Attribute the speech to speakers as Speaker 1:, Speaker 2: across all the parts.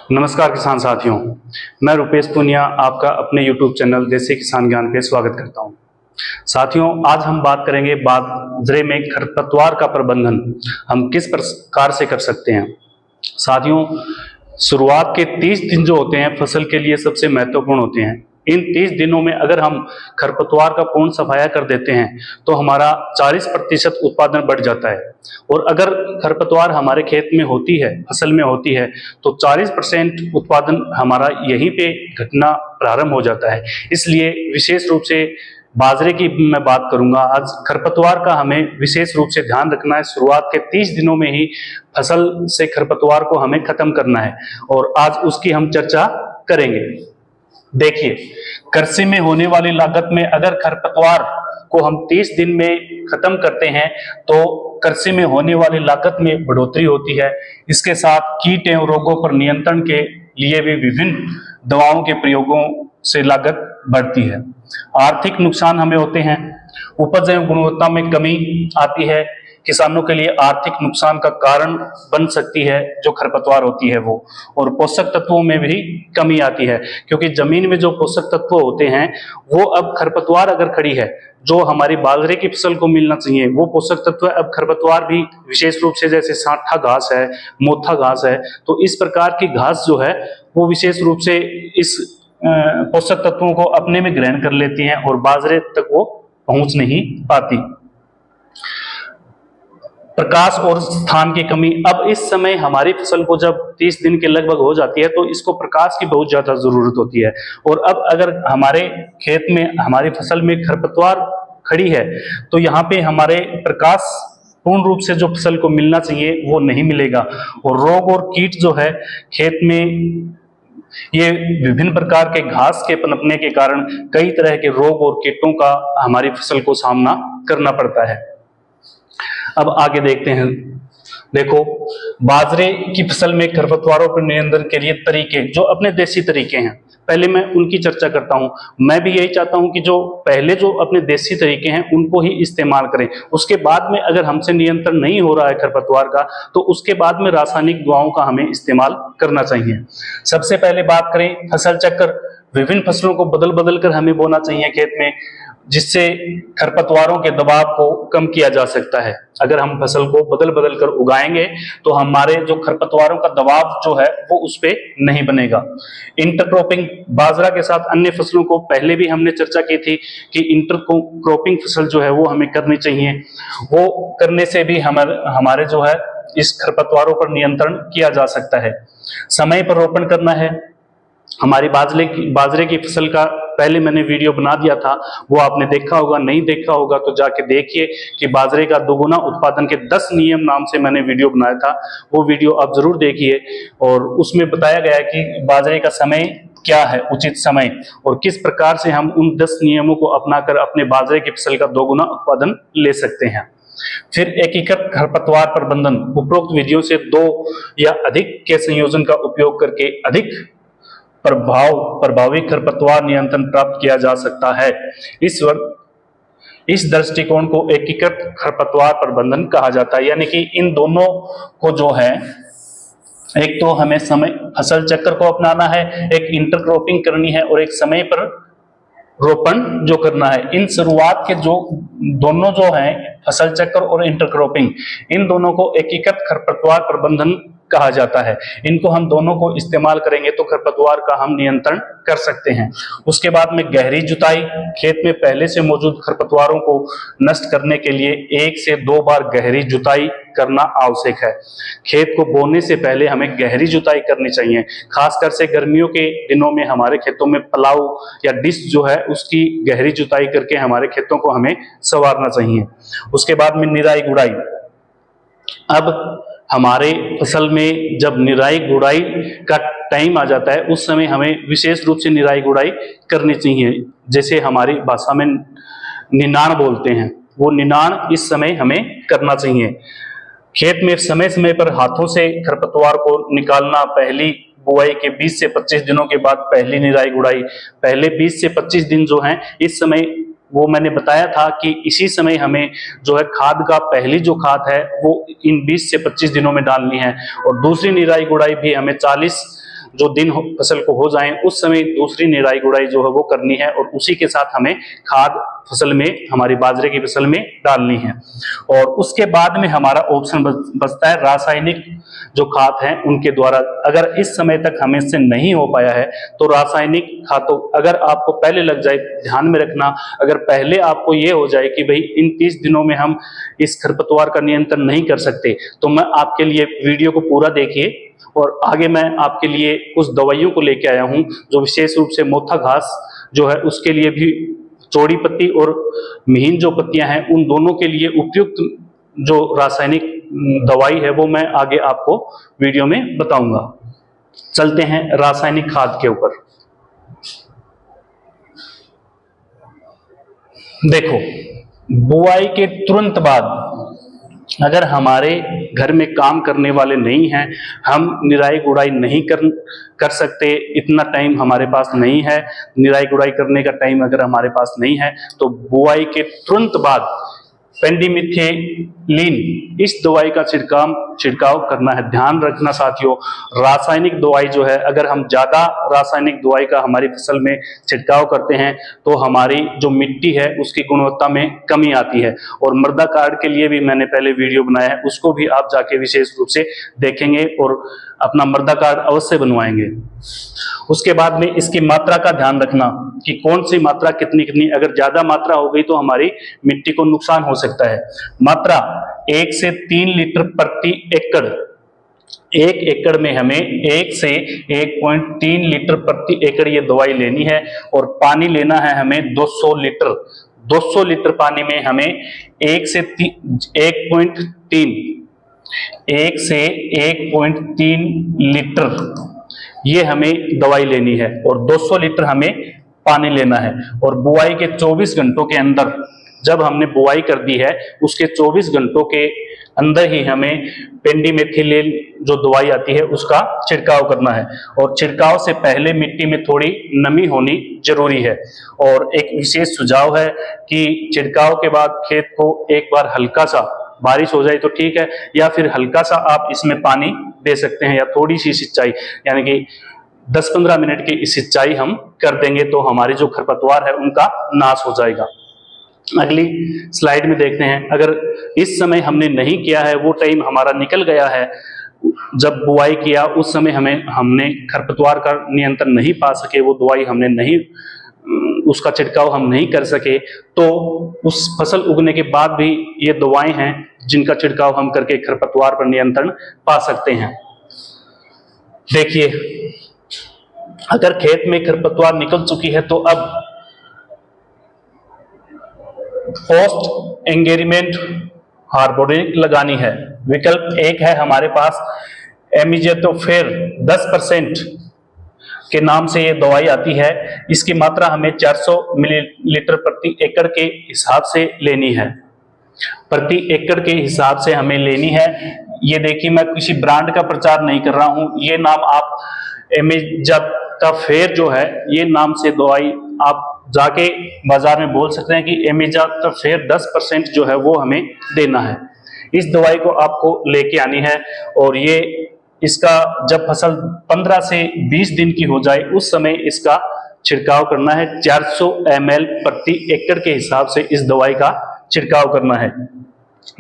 Speaker 1: नमस्कार किसान साथियों, मैं रुपेश पुनिया आपका अपने YouTube चैनल देसी किसान ज्ञान पे स्वागत करता हूं। साथियों, आज हम बात करेंगे बाजरे में खरपतवार का प्रबंधन हम किस प्रकार से कर सकते हैं। साथियों, शुरुआत के 30 दिन जो होते हैं फसल के लिए सबसे महत्वपूर्ण होते हैं। इन 30 दिनों में अगर हम खरपतवार का पूर्ण सफाया कर देते हैं तो हमारा 40% उत्पादन बढ़ जाता है। और अगर खरपतवार हमारे खेत में होती है, फसल में होती है, तो 40% उत्पादन हमारा यहीं पे घटना प्रारंभ हो जाता है। इसलिए विशेष रूप से बाजरे की मैं बात करूंगा। आज खरपतवार का हमें विशेष रूप से ध्यान रखना है। शुरुआत के 30 दिनों में ही फसल से खरपतवार को हमें खत्म करना है और आज उसकी हम चर्चा करेंगे। देखिए, कृषि में होने वाली लागत में अगर खरपतवार को हम 30 दिन में खत्म करते हैं तो कृषि में होने वाली लागत में बढ़ोतरी होती है। इसके साथ कीट एवं रोगों पर नियंत्रण के लिए भी विभिन्न दवाओं के प्रयोगों से लागत बढ़ती है। आर्थिक नुकसान हमें होते हैं, उपज एवं गुणवत्ता में कमी आती है। किसानों के लिए आर्थिक नुकसान का कारण बन सकती है जो खरपतवार होती है वो, और पोषक तत्वों में भी कमी आती है, क्योंकि जमीन में जो पोषक तत्व होते हैं वो अब खरपतवार अगर खड़ी है, जो हमारी बाजरे की फसल को मिलना चाहिए वो पोषक तत्व अब खरपतवार भी विशेष रूप से, जैसे सांठा घास है, मोथा घास है, तो इस प्रकार की घास जो है वो विशेष रूप से इस पोषक तत्वों को अपने में ग्रहण कर लेती हैं और बाजरे तक वो पहुंच नहीं पाती। प्रकाश और स्थान की कमी, अब इस समय हमारी फसल को जब 30 दिन के लगभग हो जाती है तो इसको प्रकाश की बहुत ज्यादा जरूरत होती है। और अब अगर हमारे खेत में, हमारी फसल में खरपतवार खड़ी है तो यहाँ पे हमारे प्रकाश पूर्ण रूप से जो फसल को मिलना चाहिए वो नहीं मिलेगा। और रोग और कीट जो है खेत में, ये विभिन्न प्रकार के घास के पनपने के कारण कई तरह के रोग और कीटों का हमारी फसल को सामना करना पड़ता है। अब आगे देखते हैं। देखो, बाजरे की फसल में खरपतवारों पर नियंत्रण के लिए तरीके, जो अपने देसी तरीके हैं, पहले मैं उनकी चर्चा करता हूं। मैं भी यही चाहता हूं कि जो पहले जो अपने देसी तरीके हैं उनको ही इस्तेमाल करें। उसके बाद में अगर हमसे नियंत्रण नहीं हो रहा है खरपतवार का तो उसके बाद में रासायनिक दवाओं का हमें इस्तेमाल करना चाहिए। सबसे पहले बात करें फसल चक्र, विभिन्न फसलों को बदल बदल कर हमें बोना चाहिए खेत में, जिससे खरपतवारों के दबाव को कम किया जा सकता है। अगर हम फसल को बदल बदल कर उगाएंगे तो हमारे जो खरपतवारों का दबाव जो है वो उस पे नहीं बनेगा। इंटरक्रॉपिंग, बाजरा के साथ अन्य फसलों को पहले भी हमने चर्चा की थी कि इंटरक्रॉपिंग फसल जो है वो हमें करनी चाहिए। वो करने से भी हमारे जो है इस खरपतवारों पर नियंत्रण किया जा सकता है। समय पर रोपण करना है। हमारी बाजरे की फसल का पहले मैंने वीडियो बना दिया था, वो आपने देखा होगा, नहीं देखा होगा तो जाके देखिए कि बाजरे का दोगुना उत्पादन के 10 नियम नाम से मैंने वीडियो बनाया था। वो वीडियो आप जरूर देखिए और उसमें बताया गया है कि बाजरे का समय क्या है, उचित समय, और किस प्रकार से हम उन 10 नियमों को अपनाकर अपने बाजरे की फसल का दोगुना उत्पादन ले सकते हैं। फिर एकीकृत खरपतवार प्रबंधन, उपरोक्त विधियों से 2 या अधिक के संयोजन का उपयोग करके अधिक प्रभावी खरपतवार नियंत्रण प्राप्त किया जा सकता है। इस दृष्टिकोण को एकीकृत खरपतवार प्रबंधन कहा जाता है। यानी कि इन दोनों को जो है, एक तो हमें समय फसल चक्र को अपनाना है, एक इंटरक्रॉपिंग करनी है और एक समय पर रोपण जो करना है। इन शुरुआत के जो दोनों जो हैं, फसल चक्र और इंटरक्रॉपिंग, इन दोनों को एकीकृत खरपतवार प्रबंधन कहा जाता है। इनको हम दोनों को इस्तेमाल करेंगे तो खरपतवार का हम नियंत्रण कर सकते हैं। उसके बाद में गहरी जुताई, खेत में पहले से मौजूद खरपतवारों को नष्ट करने के लिए 1 से 2 बार गहरी जुताई करना आवश्यक है। खेत को बोने से पहले हमें गहरी जुताई करनी चाहिए। खासकर से गर्मियों के दिनों में हमारे खेतों में प्लाऊ या डिस्क जो है उसकी गहरी जुताई करके हमारे खेतों को हमें संवारना चाहिए। उसके बाद में निराई गुड़ाई। अब हमारे फसल में जब निराई गुड़ाई का टाइम आ जाता है उस समय हमें विशेष रूप से निराई गुड़ाई करनी चाहिए, जैसे हमारी भाषा में निनाण बोलते हैं, वो निनाण इस समय हमें करना चाहिए। खेत में समय समय पर हाथों से खरपतवार को निकालना, पहली बुआई के 20 से 25 दिनों के बाद पहली निराई गुड़ाई, पहले 20 से 25 दिन जो हैं इस समय, वो मैंने बताया था कि इसी समय हमें जो है खाद का, पहली जो खाद है वो इन 20 से 25 दिनों में डालनी है। और दूसरी निराई गुड़ाई भी हमें 40 जो दिन फसल को हो जाए उस समय दूसरी निराई गुड़ाई जो है वो करनी है, और उसी के साथ हमें खाद फसल में, हमारी बाजरे की फसल में डालनी है। और उसके बाद में हमारा ऑप्शन बचता है रासायनिक जो खाद हैं उनके द्वारा। अगर इस समय तक हमें इससे नहीं हो पाया है तो रासायनिक खादों, अगर आपको पहले लग जाए, ध्यान में रखना, अगर पहले आपको ये हो जाए कि भाई इन 30 दिनों में हम इस खरपतवार का नियंत्रण नहीं कर सकते, तो मैं आपके लिए वीडियो को पूरा देखिए, और आगे मैं आपके लिए कुछ दवाइयों को लेके आया हूं जो विशेष रूप से मोथा घास जो है उसके लिए भी, चौड़ी पत्ती और महीन जो पत्तियां हैं उन दोनों के लिए उपयुक्त जो रासायनिक दवाई है वो मैं आगे आपको वीडियो में बताऊंगा। चलते हैं रासायनिक खाद के ऊपर। देखो, बुआई के तुरंत बाद अगर हमारे घर में काम करने वाले नहीं हैं, हम निराई गुड़ाई नहीं कर सकते, इतना टाइम हमारे पास नहीं है, निराई गुड़ाई करने का टाइम अगर हमारे पास नहीं है, तो बुआई के तुरंत बाद पेंडिमिथाइलिन इस दवाई का छिड़काव करना है। ध्यान रखना साथियों, रासायनिक दवाई जो है, अगर हम ज्यादा रासायनिक दवाई का हमारी फसल में छिड़काव करते हैं तो हमारी जो मिट्टी है उसकी गुणवत्ता में कमी आती है। और मृदा कार्ड के लिए भी मैंने पहले वीडियो बनाया है, उसको भी आप जाके विशेष रूप से देखेंगे और अपना मृदा कार्ड अवश्य बनवाएंगे। उसके बाद में इसकी मात्रा का ध्यान रखना कि कौन सी मात्रा कितनी, अगर ज्यादा मात्रा हो गई तो हमारी मिट्टी को नुकसान हो सकता है। मात्रा 1 से 3 लीटर प्रति एकड़। 1 एकड़ में हमें 1 से 1.3 लीटर प्रति एकड़ ये दवाई लेनी है, और पानी लेना है हमें 200 लीटर। 200 लीटर पानी में हमें 1 से 1.3 लीटर ये हमें दवाई लेनी है, और 200 लीटर हमें पानी लेना है। और बुआई के 24 घंटों के अंदर, जब हमने बुआई कर दी है उसके 24 घंटों के अंदर ही हमें पेंडिमेथिलिन जो दवाई आती है उसका छिड़काव करना है। और छिड़काव से पहले मिट्टी में थोड़ी नमी होनी जरूरी है। और एक विशेष सुझाव है कि छिड़काव के बाद खेत को एक बार हल्का सा, बारिश हो जाए तो ठीक है, या फिर हल्का सा आप इसमें पानी दे सकते हैं, या थोड़ी सी सिंचाई, यानी कि 10-15 मिनट की सिंचाई हम कर देंगे तो हमारे जो खरपतवार है उनका नाश हो जाएगा। अगली स्लाइड में देखते हैं, अगर इस समय हमने नहीं किया है, वो टाइम हमारा निकल गया है, जब बुआई किया उस समय हमने खरपतवार का नियंत्रण नहीं पा सके, वो दवाई हमने नहीं, उसका छिड़काव हम नहीं कर सके, तो उस फसल उगने के बाद भी ये दवाएं हैं जिनका छिड़काव हम करके खरपतवार पर नियंत्रण पा सकते हैं। देखिए, अगर खेत में खरपतवार निकल चुकी है तो अब पोस्ट एंगेजमेंट हार्मोनिक लगानी है। विकल्प 1 है हमारे पास एमिजोएटोफेर 10% के नाम से ये दवाई आती है। इसकी मात्रा हमें 400 मिलीलीटर प्रति एकड़ के हिसाब से लेनी है, प्रति एकड़ के हिसाब से हमें लेनी है। ये देखिए, मैं किसी ब्रांड का प्रचार नहीं कर रहा हूं, ये नाम आप एमिजोएटोफेर जो है, ये नाम से दवाई आप जाके बाजार में बोल सकते हैं कि एमिजोएटोफेर 10% जो है वो हमें देना है। इस दवाई को आपको लेके आनी है, और ये इसका जब फसल 15 से 20 दिन की हो जाए उस समय इसका छिड़काव करना है। 400 ml प्रति एकड़ के हिसाब से इस दवाई का छिड़काव करना है।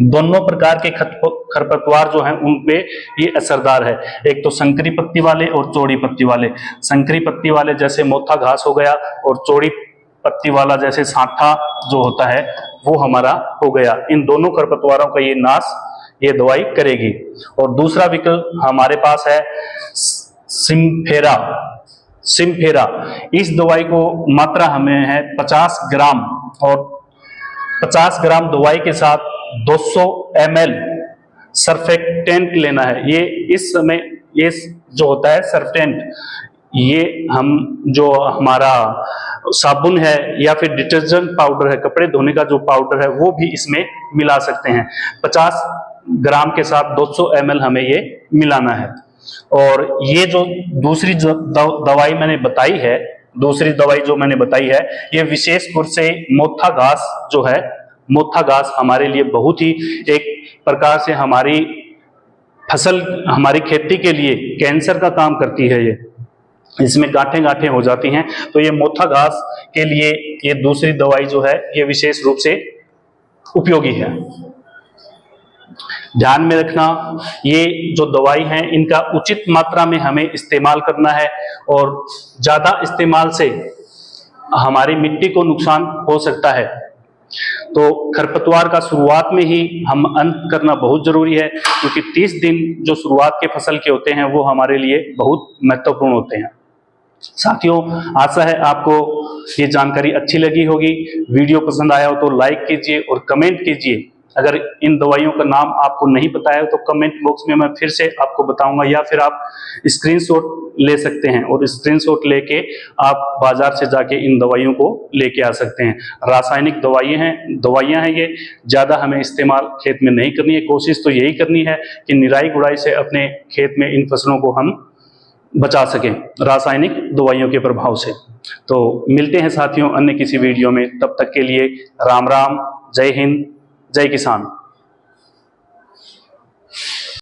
Speaker 1: दोनों प्रकार के खरपतवार जो हैं उन पे ये असरदार है, एक तो संकरी पत्ती वाले और चौड़ी पत्ती वाले। संकरी पत्ती वाले जैसे मोथा घास हो गया, और चौड़ी पत्ती वाला जैसे सांठा जो होता है वो हमारा हो गया। इन दोनों खरपतवारों का ये नाश ये दवाई करेगी। और दूसरा विकल्प हमारे पास है सिम्फेरा। इस दवाई को मात्रा हमें है 50 ग्राम, और 50 ग्राम दवाई के साथ 200 ml सर्फेक्टेंट लेना है। ये इस समय ये जो होता है सर्फेक्टेंट, ये हम जो हमारा साबुन है या फिर डिटर्जेंट पाउडर है, कपड़े धोने का जो पाउडर है, वो भी इसमें मिला सकते हैं। 50 ग्राम के साथ 200 ml हमें ये मिलाना है। और ये जो दूसरी जो दवाई मैंने बताई है, दूसरी दवाई जो मैंने बताई है, ये विशेष रूप से मोथा घास जो है, मोथा घास हमारे लिए बहुत ही एक प्रकार से हमारी फसल, हमारी खेती के लिए कैंसर का काम करती है। ये इसमें गांठें गांठें हो जाती हैं, तो ये मोथा घास के लिए ये दूसरी दवाई जो है ये विशेष रूप से उपयोगी है। ध्यान में रखना, ये जो दवाई है इनका उचित मात्रा में हमें इस्तेमाल करना है, और ज्यादा इस्तेमाल से हमारी मिट्टी को नुकसान हो सकता है। तो खरपतवार का शुरुआत में ही हम अंत करना बहुत जरूरी है, क्योंकि 30 दिन जो शुरुआत के फसल के होते हैं वो हमारे लिए बहुत महत्वपूर्ण होते हैं। साथियों, आशा है आपको ये जानकारी अच्छी लगी होगी। वीडियो पसंद आया हो तो लाइक कीजिए और कमेंट कीजिए। अगर इन दवाइयों का नाम आपको नहीं पता है तो कमेंट बॉक्स में मैं फिर से आपको बताऊंगा, या फिर आप स्क्रीनशॉट ले सकते हैं और स्क्रीनशॉट लेके आप बाजार से जाके इन दवाइयों को लेके आ सकते हैं। रासायनिक दवाइयां हैं ये, ज्यादा हमें इस्तेमाल खेत में नहीं करनी है। कोशिश तो यही करनी है कि निराई गुड़ाई से अपने खेत में इन फसलों को हम बचा सकें रासायनिक दवाइयों के प्रभाव से। तो मिलते हैं साथियों अन्य किसी वीडियो में, तब तक के लिए राम राम, जय हिंद, जय किसान।